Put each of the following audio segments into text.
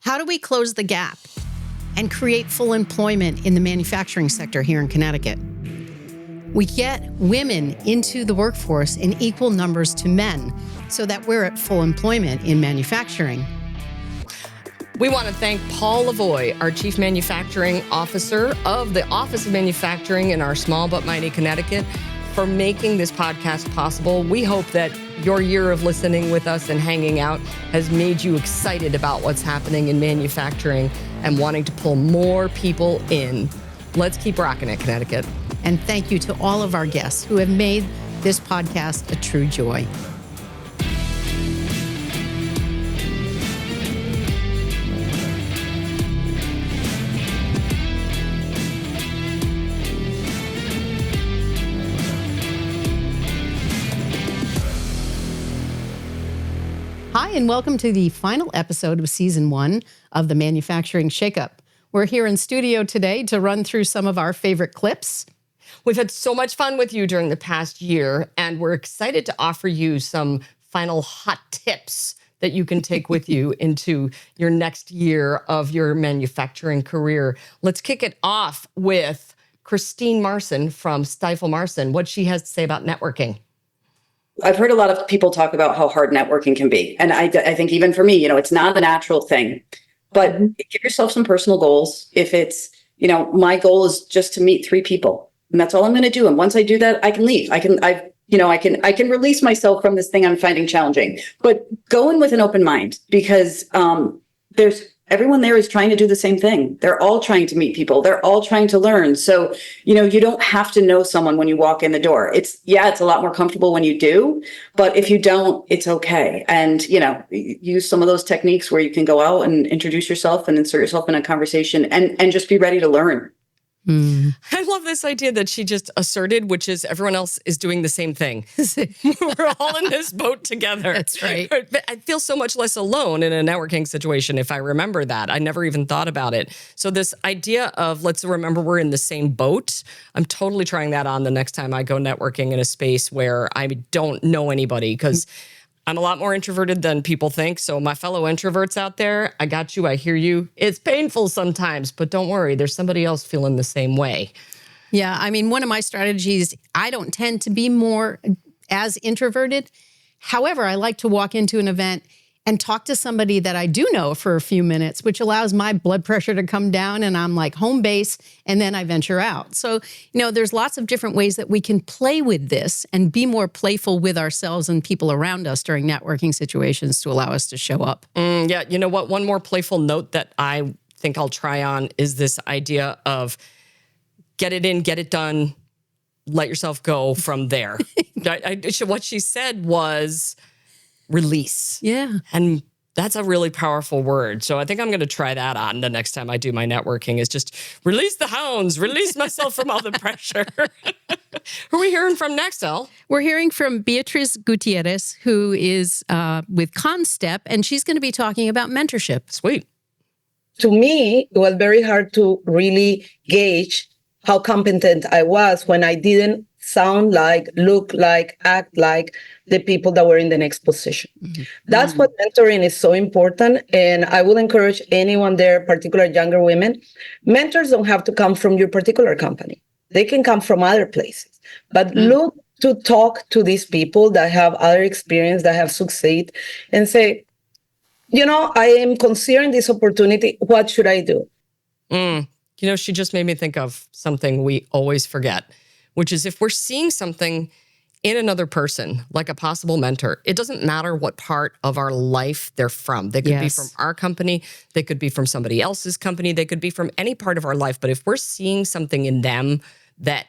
How do we close the gap and create full employment in the manufacturing sector here in Connecticut? We get women into the workforce in equal numbers to men so that we're at full employment in manufacturing. We want to thank Paul Lavoie, our Chief Manufacturing Officer of the Office of Manufacturing in our small but mighty Connecticut, for making this podcast possible. We hope that your year of listening with us and hanging out has made you excited about what's happening in manufacturing and wanting to pull more people in. Let's keep rocking it, Connecticut. And thank you to all of our guests who have made this podcast a true joy. Hi, and welcome to the final episode of Season 1 of the Manufacturing Shakeup. We're here in studio today to run through some of our favorite clips. We've had so much fun with you during the past year, and we're excited to offer you some final hot tips that you can take with you into your next year of your manufacturing career. Let's kick it off with Christine Marson from Stifel Marson, what she has to say about networking. I've heard a lot of people talk about how hard networking can be. And I think even for me, it's not a natural thing, but give yourself some personal goals. If it's, my goal is just to meet 3 people and that's all I'm going to do. And once I do that, I can leave. I can release myself from this thing I'm finding challenging, but go in with an open mind because everyone there is trying to do the same thing. They're all trying to meet people. They're all trying to learn. So, you don't have to know someone when you walk in the door. It's a lot more comfortable when you do, but if you don't, it's okay. And, use some of those techniques where you can go out and introduce yourself and insert yourself in a conversation and just be ready to learn. I love this idea that she just asserted, which is everyone else is doing the same thing. We're all in this boat together. That's right. But I feel so much less alone in a networking situation if I remember that. I never even thought about it. So this idea of let's remember we're in the same boat, I'm totally trying that on the next time I go networking in a space where I don't know anybody because I'm a lot more introverted than people think. So my fellow introverts out there, I got you. I hear you. It's painful sometimes, but don't worry. There's somebody else feeling the same way. Yeah. I mean, one of my strategies, I don't tend to be more as introverted. However, I like to walk into an event and talk to somebody that I do know for a few minutes, which allows my blood pressure to come down and I'm like home base and then I venture out. So, there's lots of different ways that we can play with this and be more playful with ourselves and people around us during networking situations to allow us to show up. Yeah. You know what? One more playful note that I think I'll try on is this idea of get it in, get it done, let yourself go from there. What she said was release. Yeah. And that's a really powerful word. So I think I'm going to try that on the next time I do my networking is just release the hounds, release myself from all the pressure. Who are we hearing from next, Elle? We're hearing from Beatriz Gutierrez, who is with Constep, and she's going to be talking about mentorship. Sweet. To me, it was very hard to really gauge how competent I was when I didn't sound like, look like, act like the people that were in the next position. Mm-hmm. That's what mentoring is so important. And I will encourage anyone there, particularly younger women, mentors don't have to come from your particular company. They can come from other places. But look to talk to these people that have other experience, that have succeed, and say, I am considering this opportunity. What should I do? She just made me think of something we always forget, which is if we're seeing something in another person, like a possible mentor, it doesn't matter what part of our life they're from. They could be from our company. They could be from somebody else's company. They could be from any part of our life. But if we're seeing something in them that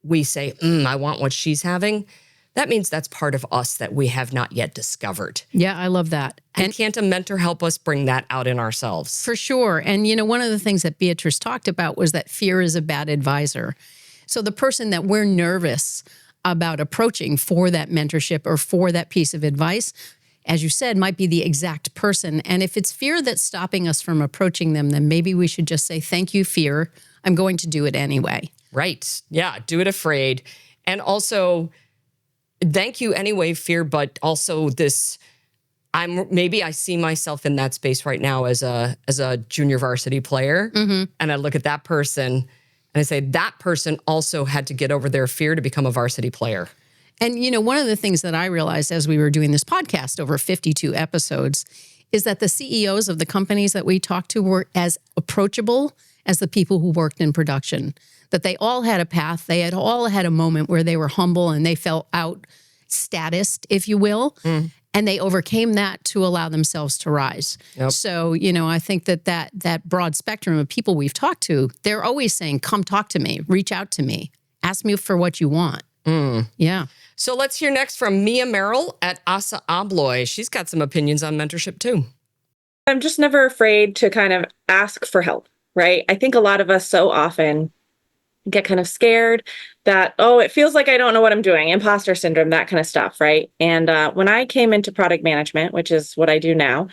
we say, I want what she's having, that means that's part of us that we have not yet discovered. Yeah, I love that. And can't a mentor help us bring that out in ourselves? For sure. And, one of the things that Beatrice talked about was that fear is a bad advisor. So the person that we're nervous about approaching for that mentorship or for that piece of advice, as you said, might be the exact person. And if it's fear that's stopping us from approaching them, then maybe we should just say, thank you, fear. I'm going to do it anyway. Right. Yeah. Do it afraid. And also, thank you anyway, fear, but also this maybe I see myself in that space right now as a junior varsity player. And I look at that person and I say, that person also had to get over their fear to become a varsity player. And, one of the things that I realized as we were doing this podcast over 52 episodes is that the CEOs of the companies that we talked to were as approachable as the people who worked in production, that they all had a path. They had all had a moment where they were humble and they felt out statused, if you will. And they overcame that to allow themselves to rise. Yep. So, I think that broad spectrum of people we've talked to, they're always saying, come talk to me, reach out to me, ask me for what you want. Yeah. So let's hear next from Mia Merrill at Asa Abloy. She's got some opinions on mentorship too. I'm just never afraid to kind of ask for help, right? I think a lot of us so often get kind of scared that, it feels like I don't know what I'm doing, imposter syndrome, that kind of stuff, right? And when I came into product management, which is what I do now,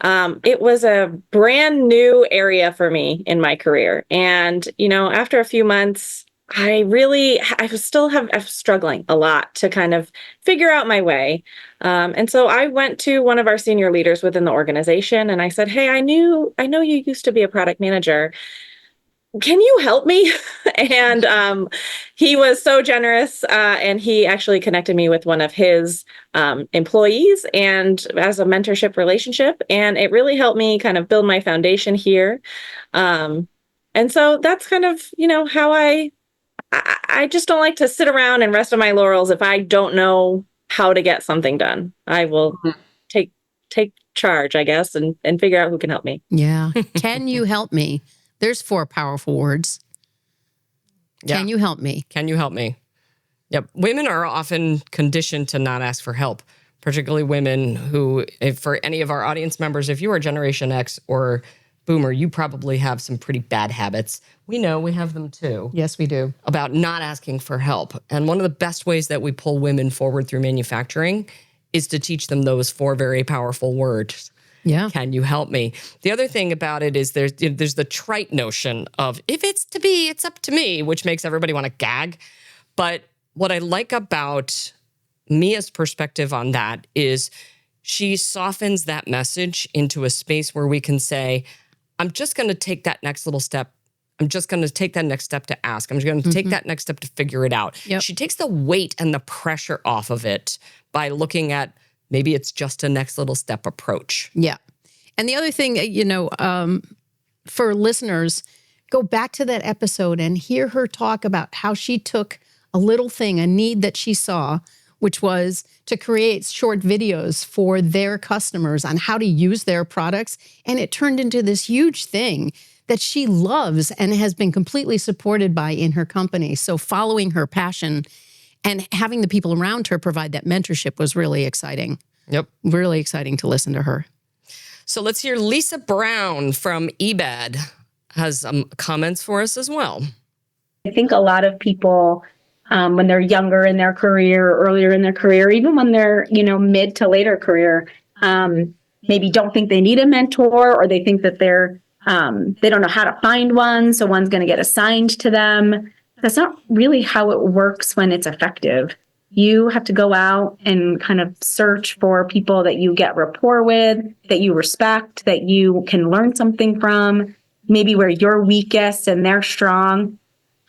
it was a brand new area for me in my career. And, after a few months, I was struggling a lot to kind of figure out my way. And so I went to one of our senior leaders within the organization and I said, hey, I know you used to be a product manager. Can you help me? And he was so generous, and he actually connected me with one of his employees and as a mentorship relationship. And it really helped me kind of build my foundation here. And so that's kind of, how I just don't like to sit around and rest on my laurels if I don't know how to get something done. I will take charge, I guess, and figure out who can help me. Yeah. Can you help me? There's 4 powerful words. Yeah. Can you help me? Can you help me? Yep. Women are often conditioned to not ask for help, particularly women who, for any of our audience members, if you are Generation X or Boomer, you probably have some pretty bad habits. We know we have them too. Yes, we do. About not asking for help. And one of the best ways that we pull women forward through manufacturing is to teach them those 4 very powerful words. Yeah. Can you help me? The other thing about it is there's the trite notion of if it's to be, it's up to me, which makes everybody want to gag. But what I like about Mia's perspective on that is she softens that message into a space where we can say, I'm just going to take that next little step. I'm just going to take that next step to ask. I'm going to take that next step to figure it out. Yep. She takes the weight and the pressure off of it by looking at maybe it's just a next little step approach. Yeah. And the other thing, for listeners, go back to that episode and hear her talk about how she took a little thing, a need that she saw, which was to create short videos for their customers on how to use their products. And it turned into this huge thing that she loves and has been completely supported by in her company. So following her passion and having the people around her provide that mentorship was really exciting. Yep. Really exciting to listen to her. So let's hear Lisa Brown from eBad has some comments for us as well. I think a lot of people, when they're younger in their career, earlier in their career, even when they're, mid to later career, maybe don't think they need a mentor, or they think that they don't know how to find one, so one's going to get assigned to them. That's not really how it works when it's effective. You have to go out and kind of search for people that you get rapport with, that you respect, that you can learn something from, maybe where you're weakest and they're strong.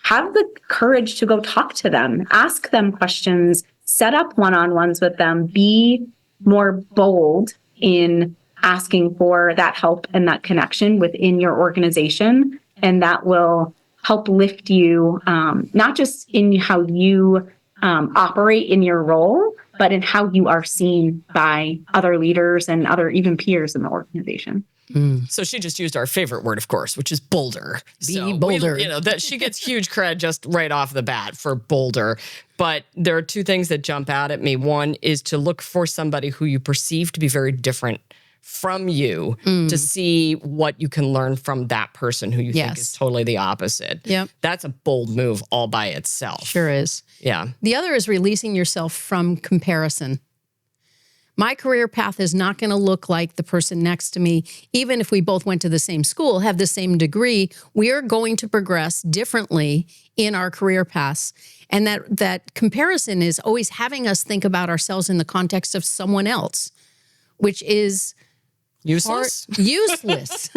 Have the courage to go talk to them, ask them questions, set up one-on-ones with them, be more bold in asking for that help and that connection within your organization. And that will help lift you, not just in how you operate in your role, but in how you are seen by other leaders and other even peers in the organization. So she just used our favorite word, of course, which is bolder. Be bolder. That she gets huge cred just right off the bat for bolder. But there are 2 things that jump out at me. One is to look for somebody who you perceive to be very different from you to see what you can learn from that person who you think is totally the opposite. Yep. That's a bold move all by itself. Sure is. Yeah. The other is releasing yourself from comparison. My career path is not going to look like the person next to me. Even if we both went to the same school, have the same degree, we are going to progress differently in our career paths. And that comparison is always having us think about ourselves in the context of someone else. which is Useless? useless.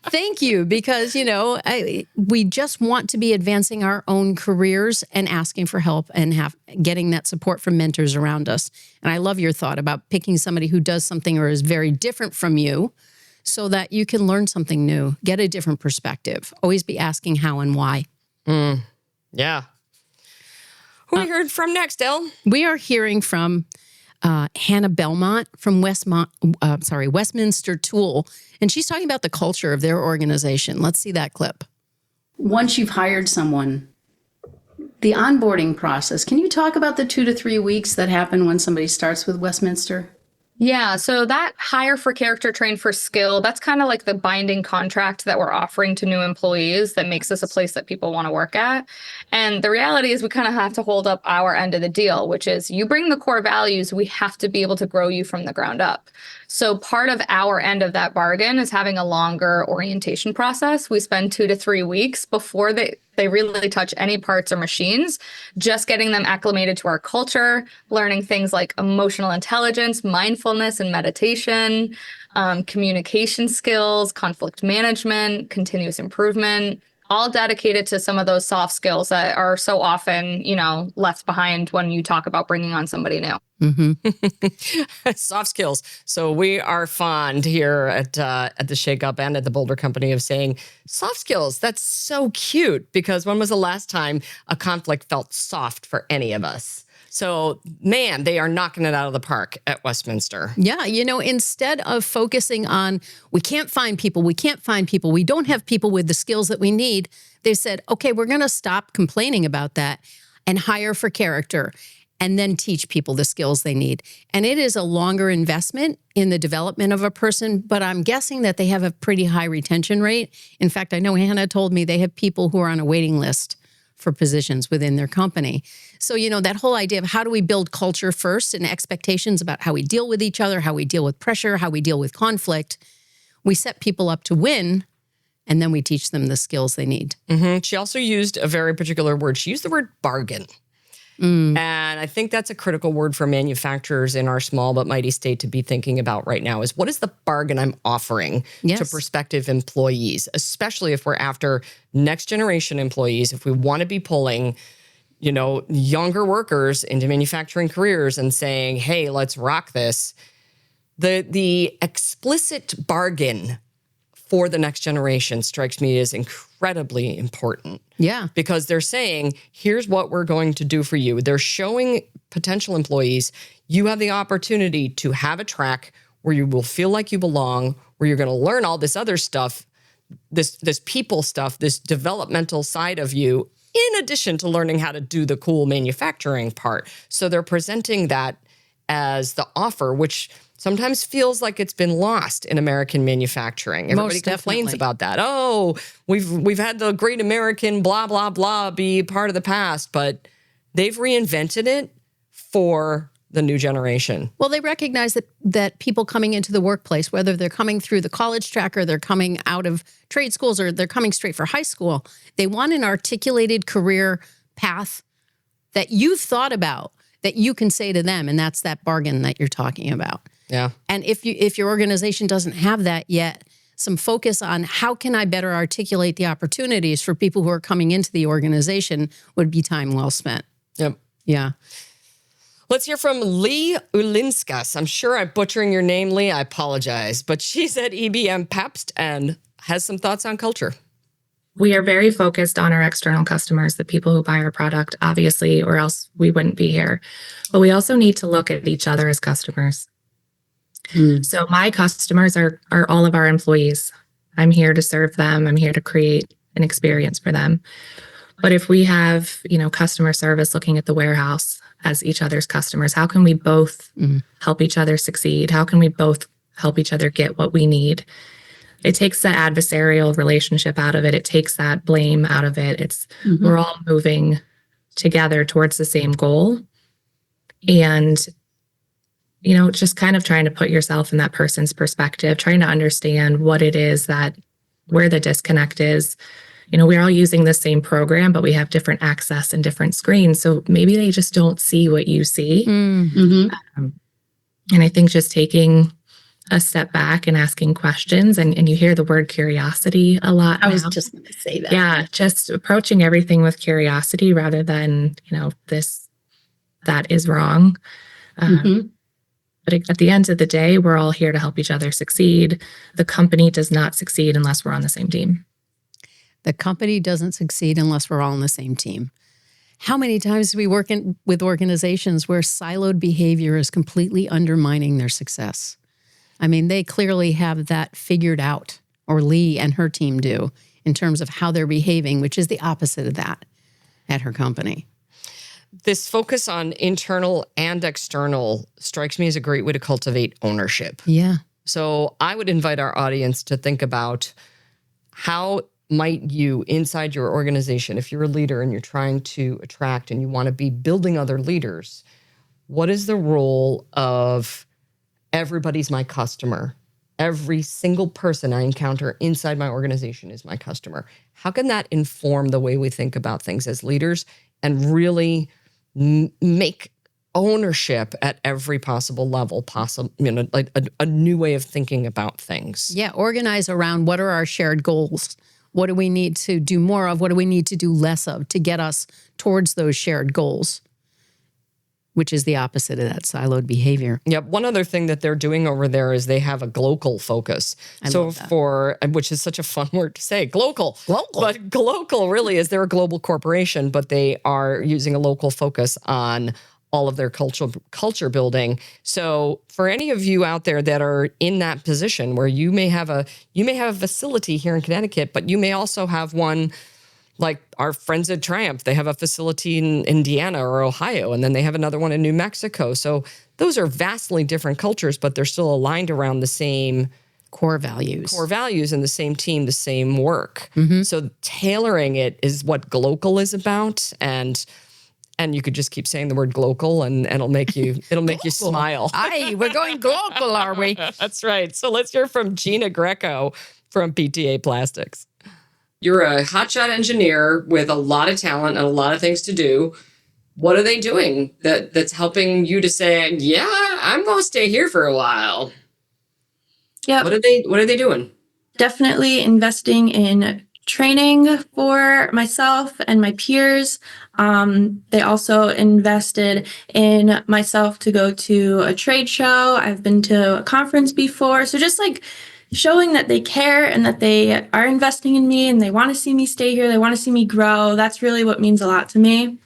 Thank you. Because, we just want to be advancing our own careers and asking for help and getting that support from mentors around us. And I love your thought about picking somebody who does something or is very different from you so that you can learn something new, get a different perspective. Always be asking how and why. Yeah. Who we heard from next, Elle? We are hearing from Hannah Belmont from Westminster Tool, and she's talking about the culture of their organization. Let's see that clip. Once you've hired someone, the onboarding process, can you talk about the 2 to 3 weeks that happen when somebody starts with Westminster? Yeah, so that hire for character, train for skill, that's kind of like the binding contract that we're offering to new employees that makes us a place that people want to work at. And the reality is we kind of have to hold up our end of the deal, which is you bring the core values, we have to be able to grow you from the ground up. So part of our end of that bargain is having a longer orientation process. We spend 2 to 3 weeks before they really touch any parts or machines, just getting them acclimated to our culture, learning things like emotional intelligence, mindfulness and meditation, communication skills, conflict management, continuous improvement, all dedicated to some of those soft skills that are so often, left behind when you talk about bringing on somebody new. Soft skills. So we are fond here at the Shake Up and at the Boulder Company of saying soft skills. That's so cute, because when was the last time a conflict felt soft for any of us? So, man, they are knocking it out of the park at Westminster. Yeah, instead of focusing on we can't find people, we don't have people with the skills that we need, they said, okay, we're going to stop complaining about that and hire for character and then teach people the skills they need. And it is a longer investment in the development of a person, but I'm guessing that they have a pretty high retention rate. In fact, I know Hannah told me they have people who are on a waiting list for positions within their company. So, that whole idea of how do we build culture first and expectations about how we deal with each other, how we deal with pressure, how we deal with conflict, we set people up to win, and then we teach them the skills they need. She also used a very particular word. She used the word bargain. And I think that's a critical word for manufacturers in our small but mighty state to be thinking about right now is what is the bargain I'm offering to prospective employees, especially if we're after next generation employees, if we want to be pulling, younger workers into manufacturing careers and saying, hey, let's rock this. The explicit bargain for the next generation strikes me as incredibly important. Yeah. Because they're saying, here's what we're going to do for you. They're showing potential employees, you have the opportunity to have a track where you will feel like you belong, where you're going to learn all this other stuff, this people stuff, this developmental side of you, in addition to learning how to do the cool manufacturing part. So they're presenting that as the offer, which sometimes feels like it's been lost in American manufacturing. Everybody complains about that. Oh, we've had the great American blah, blah, blah be part of the past, but they've reinvented it for the new generation. Well, they recognize that people coming into the workplace, whether they're coming through the college track or they're coming out of trade schools or they're coming straight for high school, they want an articulated career path that you've thought about, that you can say to them, and that's that bargain that you're talking about. Yeah. And if your organization doesn't have that yet, some focus on how can I better articulate the opportunities for people who are coming into the organization would be time well spent. Yep. Yeah. Let's hear from Lee Ulinskas. I'm sure I'm butchering your name, Lee. I apologize. But she's at EBM Pabst and has some thoughts on culture. We are very focused on our external customers, the people who buy our product, obviously, or else we wouldn't be here. But we also need to look at each other as customers. So my customers are all of our employees. I'm here to serve them. I'm here to create an experience for them. But if we have, customer service looking at the warehouse as each other's customers, how can we both help each other succeed? How can we both help each other get what we need? It takes the adversarial relationship out of it. It takes that blame out of it. We're all moving together towards the same goal. And just kind of trying to put yourself in that person's perspective, trying to understand what it is where the disconnect is. We're all using the same program, but we have different access and different screens. So maybe they just don't see what you see. And I think just taking a step back and asking questions. And you hear the word curiosity a lot. I was now. just going to say that. Yeah, just approaching everything with curiosity rather than, that is wrong. But at the end of the day, we're all here to help each other succeed. The company does not succeed unless we're on the same team. The company doesn't succeed unless we're all on the same team. How many times do we work with organizations where siloed behavior is completely undermining their success? I mean, they clearly have that figured out, or Lee and her team do, in terms of how they're behaving, which is the opposite of that at her company. This focus on internal and external strikes me as a great way to cultivate ownership. Yeah. So I would invite our audience to think about how might you, inside your organization, if you're a leader and you're trying to attract and you want to be building other leaders, what is the role of everybody's my customer? Every single person I encounter inside my organization is my customer. How can that inform the way we think about things as leaders and really make ownership at every possible level like a new way of thinking about things? Yeah, organize around what are our shared goals? What do we need to do more of? What do we need to do less of to get us towards those shared goals? Which is the opposite of that siloed behavior. Yep. One other thing that they're doing over there is they have a global focus. I love that. Which is such a fun word to say, global. But global really is they're a global corporation, but they are using a local focus on all of their culture building. So for any of you out there that are in that position where you may have a facility here in Connecticut, but you may also have one like our friends at Triumph. They have a facility in Indiana or Ohio, and then they have another one in New Mexico. So those are vastly different cultures, but they're still aligned around the same core values and the same team, the same work. So tailoring it is what global is about. And you could just keep saying the word global and it'll make you smile. Aye, we're going global, are we? That's right. So let's hear from Gina Greco from PTA Plastics. You're a hotshot engineer with a lot of talent and a lot of things to do. What are they doing that's helping you to say, yeah, I'm going to stay here for a while? Yeah. What are they doing? Definitely investing in training for myself and my peers. They also invested in myself to go to a trade show. I've been to a conference before. So just like showing that they care and that they are investing in me and they want to see me stay here. They want to see me grow. That's really what means a lot to me.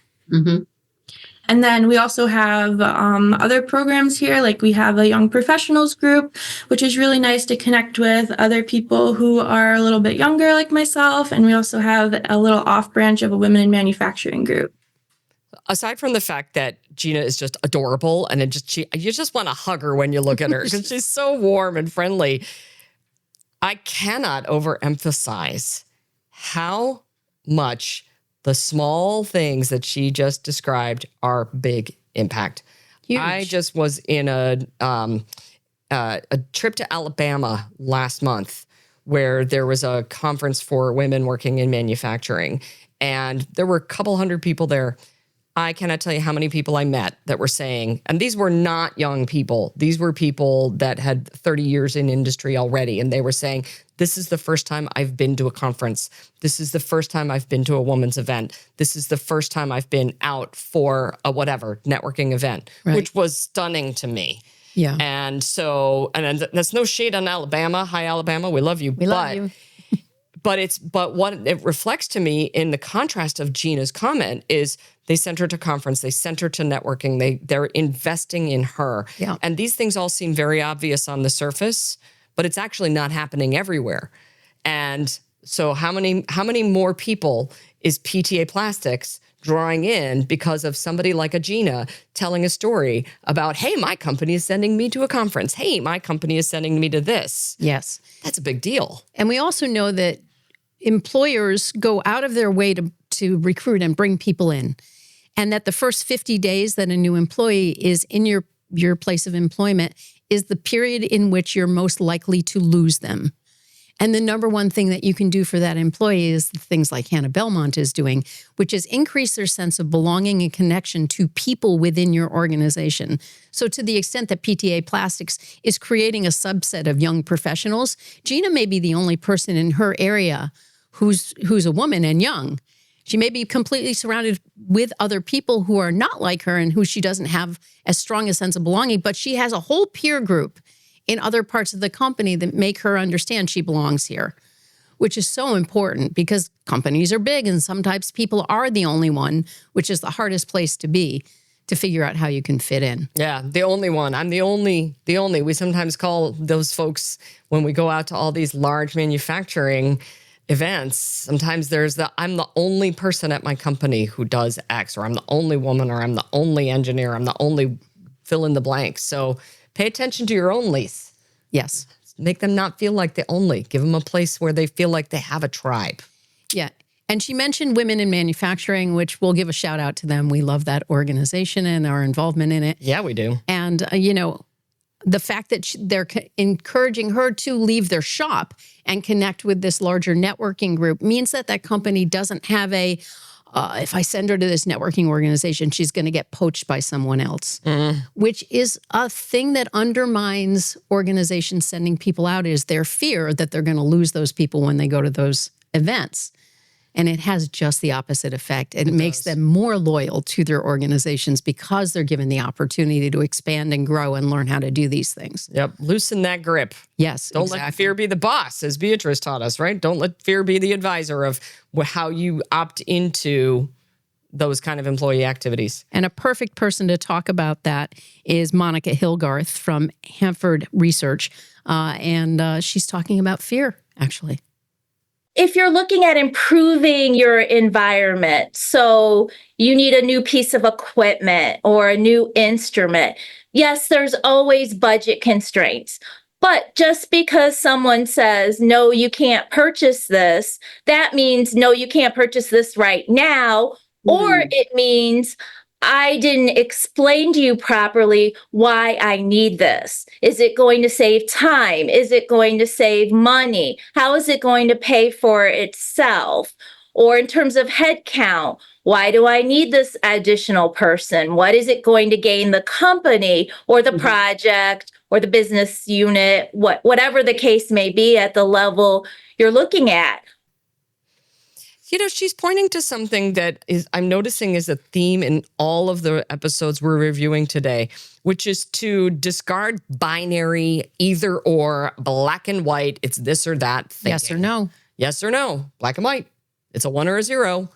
And then we also have other programs here, like we have a young professionals group, which is really nice to connect with other people who are a little bit younger like myself. And we also have a little off branch of a women in manufacturing group. Aside from the fact that Gina is just adorable and you just want to hug her when you look at her because she's so warm and friendly, I cannot overemphasize how much the small things that she just described are big impact. Huge. I just was in a trip to Alabama last month where there was a conference for women working in manufacturing. And there were a couple hundred people there. I cannot tell you how many people I met that were saying, and these were not young people. These were people that had 30 years in industry already. And they were saying, this is the first time I've been to a conference. This is the first time I've been to a women's event. This is the first time I've been out for a whatever networking event, which was stunning to me. Yeah. And so, and that's no shade on Alabama. Hi, Alabama. We love you. We love you. But what it reflects to me in the contrast of Gina's comment is they sent her to conference, they sent her to networking, they're investing in her. Yeah. And these things all seem very obvious on the surface, but it's actually not happening everywhere. And so how many more people is PTA Plastics drawing in because of somebody like a Gina telling a story about, hey, my company is sending me to a conference. Hey, my company is sending me to this. Yes. That's a big deal. And we also know that employers go out of their way to recruit and bring people in. And that the first 50 days that a new employee is in your place of employment is the period in which you're most likely to lose them. And the number one thing that you can do for that employee is the things like Hannah Belmont is doing, which is increase their sense of belonging and connection to people within your organization. So to the extent that PTA Plastics is creating a subset of young professionals, Gina may be the only person in her area who's a woman and young. She may be completely surrounded with other people who are not like her and who she doesn't have as strong a sense of belonging, but she has a whole peer group in other parts of the company that make her understand she belongs here, which is so important because companies are big and sometimes people are the only one, which is the hardest place to be, to figure out how you can fit in. Yeah, the only one. I'm the only. We sometimes call those folks when we go out to all these large manufacturing events. Sometimes there's I'm the only person at my company who does X, or I'm the only woman, or I'm the only engineer, I'm the only fill in the blank. So pay attention to your onlys. Yes. Make them not feel like the only. Give them a place where they feel like they have a tribe. Yeah. And she mentioned women in manufacturing, which we'll give a shout out to them. We love that organization and our involvement in it. Yeah, we do. And, the fact that they're encouraging her to leave their shop and connect with this larger networking group means that that company doesn't have if I send her to this networking organization, she's going to get poached by someone else, which is a thing that undermines organizations sending people out, is their fear that they're going to lose those people when they go to those events. And it has just the opposite effect. It makes them more loyal to their organizations because they're given the opportunity to expand and grow and learn how to do these things. Yep. Loosen that grip. Yes, Don't let fear be the boss, as Beatrice taught us, right? Don't let fear be the advisor of how you opt into those kind of employee activities. And a perfect person to talk about that is Monica Hilgarth from Hanford Research. And she's talking about fear, actually. If you're looking at improving your environment, so you need a new piece of equipment or a new instrument, yes, there's always budget constraints. But just because someone says, no, you can't purchase this, that means, no, you can't purchase this right now. Or it means, I didn't explain to you properly why I need this. Is it going to save time? Is it going to save money? How is it going to pay for itself? Or in terms of headcount, why do I need this additional person? What is it going to gain the company or the project or the business unit, whatever the case may be at the level you're looking at? She's pointing to something that I'm noticing is a theme in all of the episodes we're reviewing today, which is to discard binary, either or, black and white. It's this or that thinking. Yes or no. Yes or no. Black and white. It's a 1 or a 0.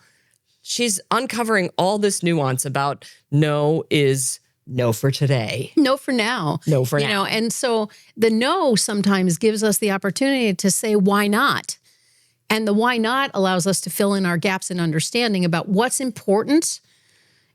She's uncovering all this nuance about no is no for today. No for now. No for now. And so the no sometimes gives us the opportunity to say, why not? And the why not allows us to fill in our gaps in understanding about what's important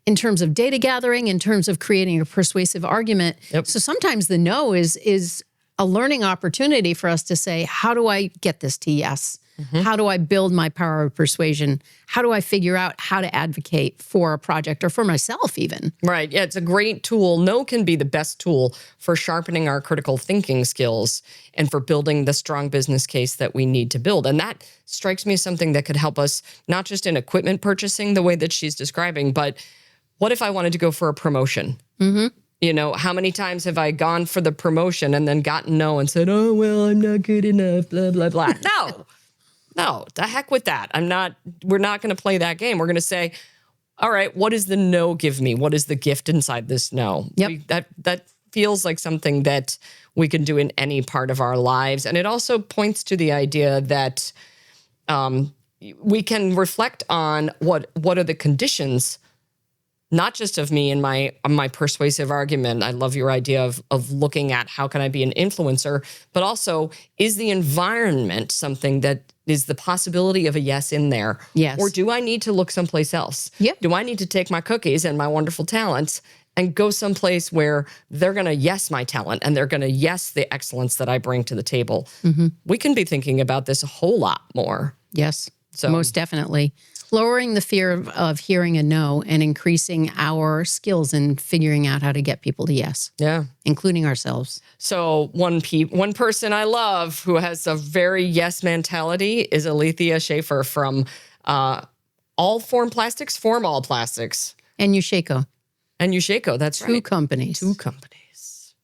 in terms of data gathering, in terms of creating a persuasive argument. Yep. So sometimes the no is a learning opportunity for us to say, how do I get this to yes? How do I build my power of persuasion? How do I figure out how to advocate for a project or for myself even? Right. Yeah, it's a great tool. No can be the best tool for sharpening our critical thinking skills and for building the strong business case that we need to build. And that strikes me as something that could help us not just in equipment purchasing the way that she's describing, but what if I wanted to go for a promotion? How many times have I gone for the promotion and then gotten no and said, oh, well, I'm not good enough, blah, blah, blah. No, the heck with that. We're not going to play that game. We're going to say, all right, what does the no give me? What is the gift inside this no? Yep. That feels like something that we can do in any part of our lives. And it also points to the idea that we can reflect on what are the conditions, not just of me and my persuasive argument. I love your idea of looking at how can I be an influencer, but also is the environment something that is the possibility of a yes in there? Yes. Or do I need to look someplace else? Yep. Do I need to take my cookies and my wonderful talents and go someplace where they're going to yes my talent and they're going to yes the excellence that I bring to the table? We can be thinking about this a whole lot more. Yes, So most definitely. lowering the fear of hearing a no and increasing our skills in figuring out how to get people to yes. Yeah. Including ourselves. So one person I love who has a very yes mentality is Alethea Schaefer from All Form Plastics, Form All Plastics. And Yusheko. That's Two right. companies. Two companies.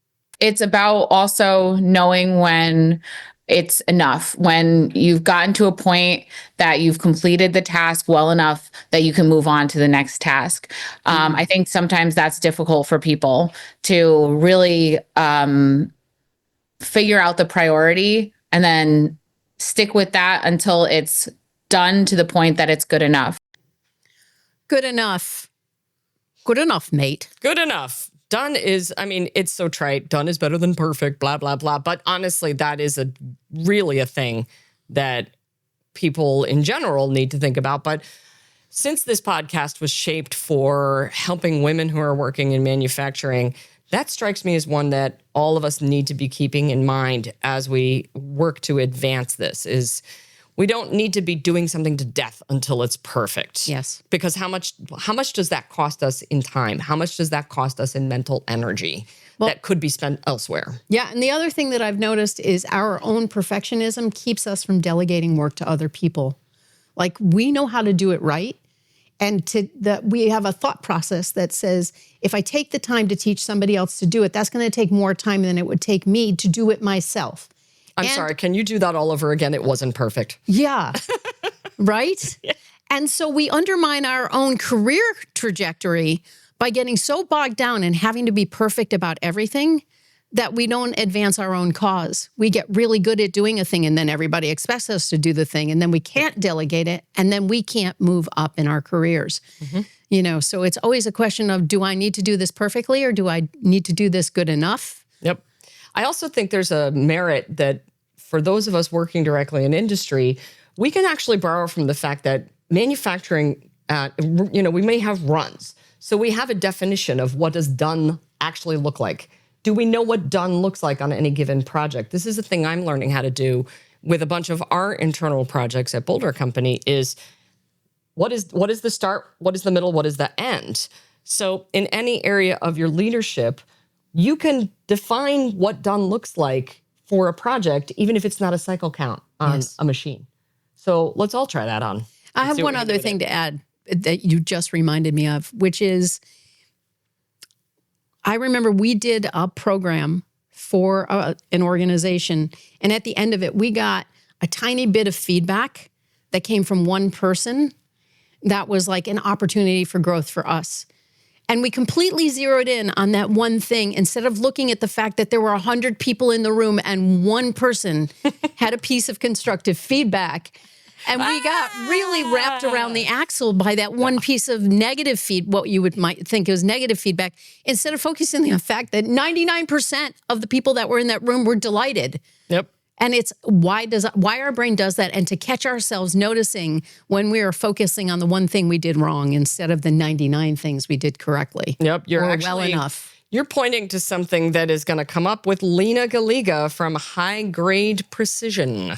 It's about also knowing when it's enough, when you've gotten to a point that you've completed the task well enough that you can move on to the next task. I think sometimes that's difficult for people to really figure out the priority and then stick with that until it's done to the point that it's good enough. Good enough. Good enough, mate. Good enough. Done is, I mean, it's so trite. Done is better than perfect, blah, blah, blah. But honestly, that is really a thing that people in general need to think about. But since this podcast was shaped for helping women who are working in manufacturing, that strikes me as one that all of us need to be keeping in mind as we work to advance this is we don't need to be doing something to death until it's perfect. Yes. Because how much does that cost us in time? How much does that cost us in mental energy that could be spent elsewhere? Yeah. And the other thing that I've noticed is our own perfectionism keeps us from delegating work to other people. Like we know how to do it right. And we have a thought process that says, if I take the time to teach somebody else to do it, that's going to take more time than it would take me to do it myself. I'm sorry, can you do that all over again? It wasn't perfect. Yeah. Right? Yeah. And so we undermine our own career trajectory by getting so bogged down and having to be perfect about everything that we don't advance our own cause. We get really good at doing a thing and then everybody expects us to do the thing and then we can't delegate it and then we can't move up in our careers. Mm-hmm. So it's always a question of, do I need to do this perfectly or do I need to do this good enough? Yep. I also think there's a merit that for those of us working directly in industry, we can actually borrow from the fact that manufacturing, we may have runs. So we have a definition of what does done actually look like. Do we know what done looks like on any given project? This is a thing I'm learning how to do with a bunch of our internal projects at Boulder Company is what is the start, what is the middle, what is the end? So in any area of your leadership, you can define what done looks like for a project, even if it's not a cycle count on a machine. So let's all try that on. I have one other thing to add that you just reminded me of, which is I remember we did a program for an organization, and at the end of it, we got a tiny bit of feedback that came from one person that was like an opportunity for growth for us. And we completely zeroed in on that one thing instead of looking at the fact that there were 100 people in the room and one person had a piece of constructive feedback. And we got really wrapped around the axle by that one piece of negative what you might think was negative feedback, instead of focusing on the fact that 99% of the people that were in that room were delighted. Yep. And it's why our brain does that, and to catch ourselves noticing when we are focusing on the one thing we did wrong instead of the 99 things we did correctly. Yep, you're well enough. You're pointing to something that is going to come up with Lena Galiga from High Grade Precision.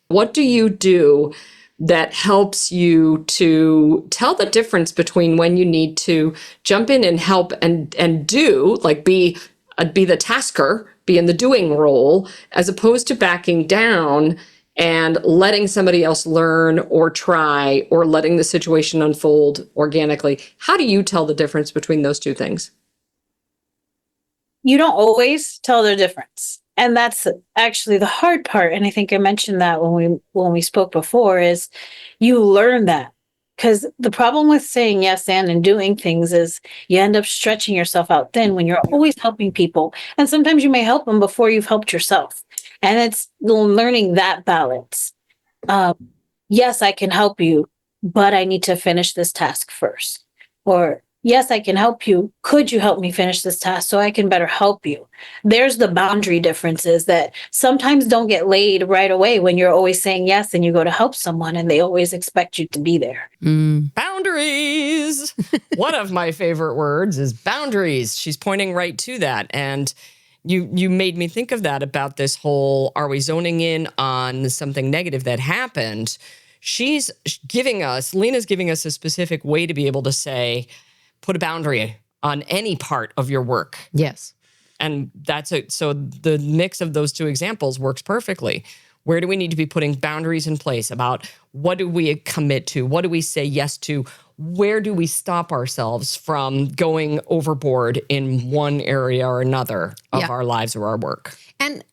What do you do that helps you to tell the difference between when you need to jump in and help and do, like be the tasker, be in the doing role, as opposed to backing down and letting somebody else learn or try or letting the situation unfold organically? How do you tell the difference between those two things? You don't always tell the difference. And that's actually the hard part. And I think I mentioned that when we spoke before, is you learn that. Because the problem with saying yes and doing things is you end up stretching yourself out thin when you're always helping people. And sometimes you may help them before you've helped yourself. And it's learning that balance. Yes, I can help you, but I need to finish this task first. Or yes, I can help you. Could you help me finish this task so I can better help you? There's the boundary differences that sometimes don't get laid right away when you're always saying yes and you go to help someone and they always expect you to be there. Boundaries. One of my favorite words is boundaries. She's pointing right to that. And you made me think of that about this whole, are we zoning in on something negative that happened? Lena's giving us a specific way to be able to say, put a boundary on any part of your work. Yes. And so the mix of those two examples works perfectly. Where do we need to be putting boundaries in place about what do we commit to? What do we say yes to? Where do we stop ourselves from going overboard in one area or another of our lives or our work?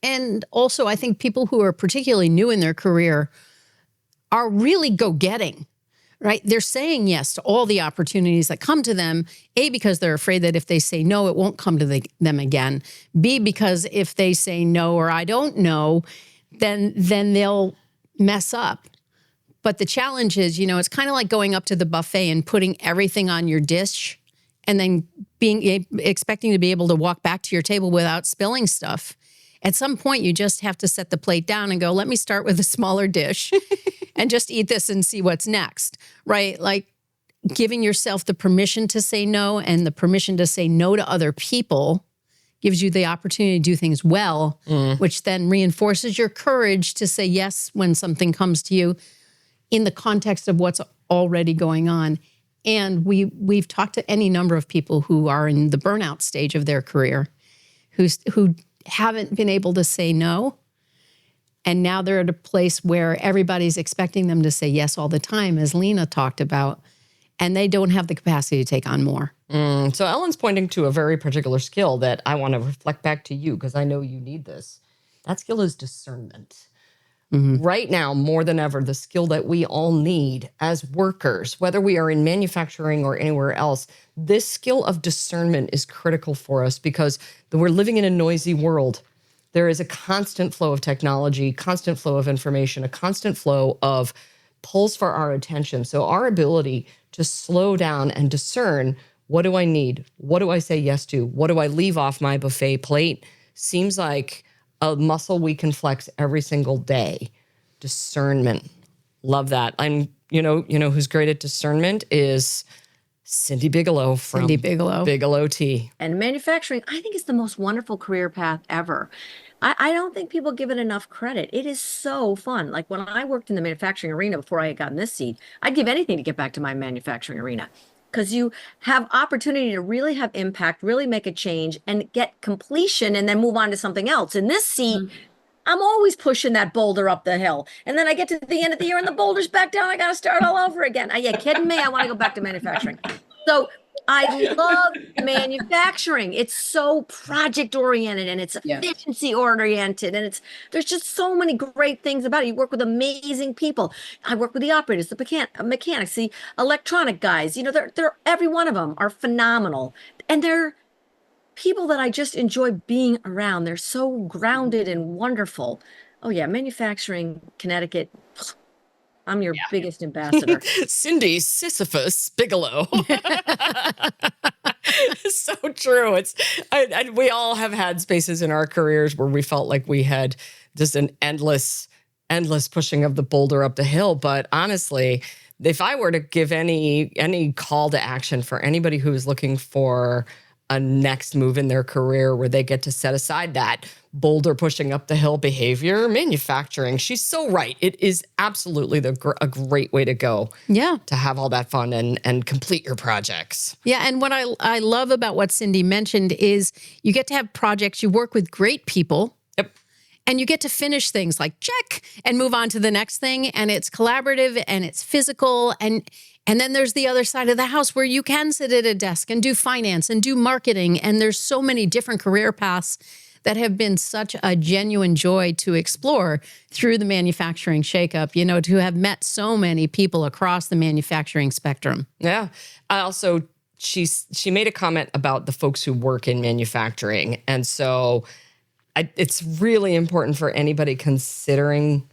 And also, I think people who are particularly new in their career are really go-getting, right? They're saying yes to all the opportunities that come to them, A, because they're afraid that if they say no, it won't come to them again. B, because if they say no or I don't know, then they'll mess up. But the challenge is, it's kind of like going up to the buffet and putting everything on your dish and then expecting to be able to walk back to your table without spilling stuff. At some point, you just have to set the plate down and go, let me start with a smaller dish and just eat this and see what's next, right? Like giving yourself the permission to say no and the permission to say no to other people gives you the opportunity to do things well, which then reinforces your courage to say yes when something comes to you in the context of what's already going on. And we've talked to any number of people who are in the burnout stage of their career who haven't been able to say no. And now they're at a place where everybody's expecting them to say yes all the time, as Lena talked about, and they don't have the capacity to take on more. So Ellen's pointing to a very particular skill that I want to reflect back to you because I know you need this. That skill is discernment. Right now, more than ever, the skill that we all need as workers, whether we are in manufacturing or anywhere else, this skill of discernment is critical for us because we're living in a noisy world. There is a constant flow of technology, constant flow of information, a constant flow of pulls for our attention. So our ability to slow down and discern, what do I need? What do I say yes to? What do I leave off my buffet plate? Seems like a muscle we can flex every single day. Discernment. Love that. You know who's great at discernment is Cindy Bigelow from Bigelow Tea. And manufacturing, I think, is the most wonderful career path ever. I don't think people give it enough credit. It is so fun. Like when I worked in the manufacturing arena before I had gotten this seat, I'd give anything to get back to my manufacturing arena because you have opportunity to really have impact, really make a change and get completion and then move on to something else. In this seat, I'm always pushing that boulder up the hill. And then I get to the end of the year and the boulder's back down. I got to start all over again. Are you kidding me? I want to go back to manufacturing. So I love manufacturing. It's so project oriented and it's efficiency oriented. And there's just so many great things about it. You work with amazing people. I work with the operators, the mechanics, the electronic guys. They're every one of them are phenomenal. And they're people that I just enjoy being around. They're so grounded and wonderful. Oh yeah, manufacturing, Connecticut. I'm your biggest ambassador. Cindy Sisyphus Bigelow. So true. We all have had spaces in our careers where we felt like we had just an endless pushing of the boulder up the hill. But honestly, if I were to give any call to action for anybody who is looking for a next move in their career where they get to set aside that boulder pushing up the hill behavior, manufacturing, she's so right. It is absolutely a great way to go. Yeah. To have all that fun and complete your projects. Yeah. And what I love about what Cindy mentioned is you get to have projects, you work with great people. Yep. And you get to finish things like check and move on to the next thing. And it's collaborative and it's physical. And then there's the other side of the house where you can sit at a desk and do finance and do marketing. And there's so many different career paths that have been such a genuine joy to explore through the manufacturing shakeup, to have met so many people across the manufacturing spectrum. Yeah. She made a comment about the folks who work in manufacturing. And so it's really important for anybody considering,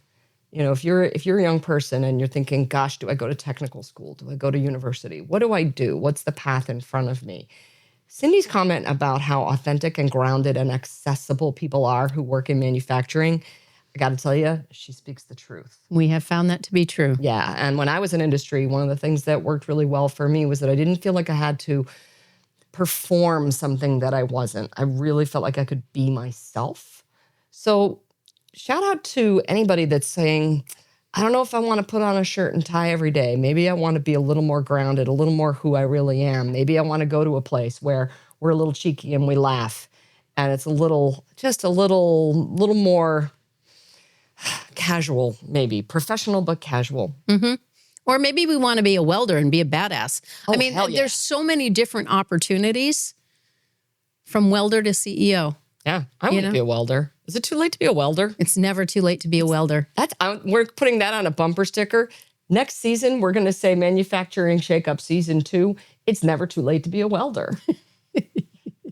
if you're a young person and you're thinking, gosh, do I go to technical school? Do I go to university? What do I do? What's the path in front of me? Cindy's comment about how authentic and grounded and accessible people are who work in manufacturing, I got to tell you, she speaks the truth. We have found that to be true. Yeah. And when I was in industry, one of the things that worked really well for me was that I didn't feel like I had to perform something that I wasn't. I really felt like I could be myself. So shout out to anybody that's saying, I don't know if I want to put on a shirt and tie every day. Maybe I want to be a little more grounded, a little more who I really am. Maybe I want to go to a place where we're a little cheeky and we laugh and it's just a little more casual, maybe professional, but casual. Mm-hmm. Or maybe we want to be a welder and be a badass. Oh, I mean, hell yeah. there's so many different opportunities from welder to CEO. Yeah, I want to be a welder. Is it too late to be a welder? It's never too late to be a welder. We're putting that on a bumper sticker. Next season, we're going to say Manufacturing Shakeup Season 2. It's never too late to be a welder.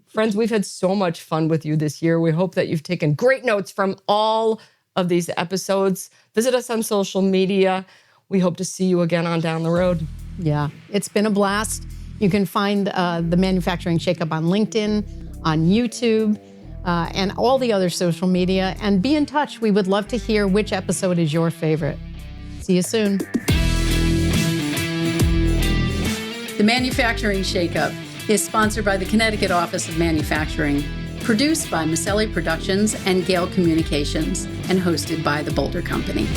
Friends, we've had so much fun with you this year. We hope that you've taken great notes from all of these episodes. Visit us on social media. We hope to see you again on down the road. Yeah, it's been a blast. You can find the Manufacturing Shakeup on LinkedIn, on YouTube, and all the other social media. And be in touch. We would love to hear which episode is your favorite. See you soon. The Manufacturing Shakeup is sponsored by the Connecticut Office of Manufacturing, produced by Maselli Productions and Gale Communications, and hosted by the Boulder Company.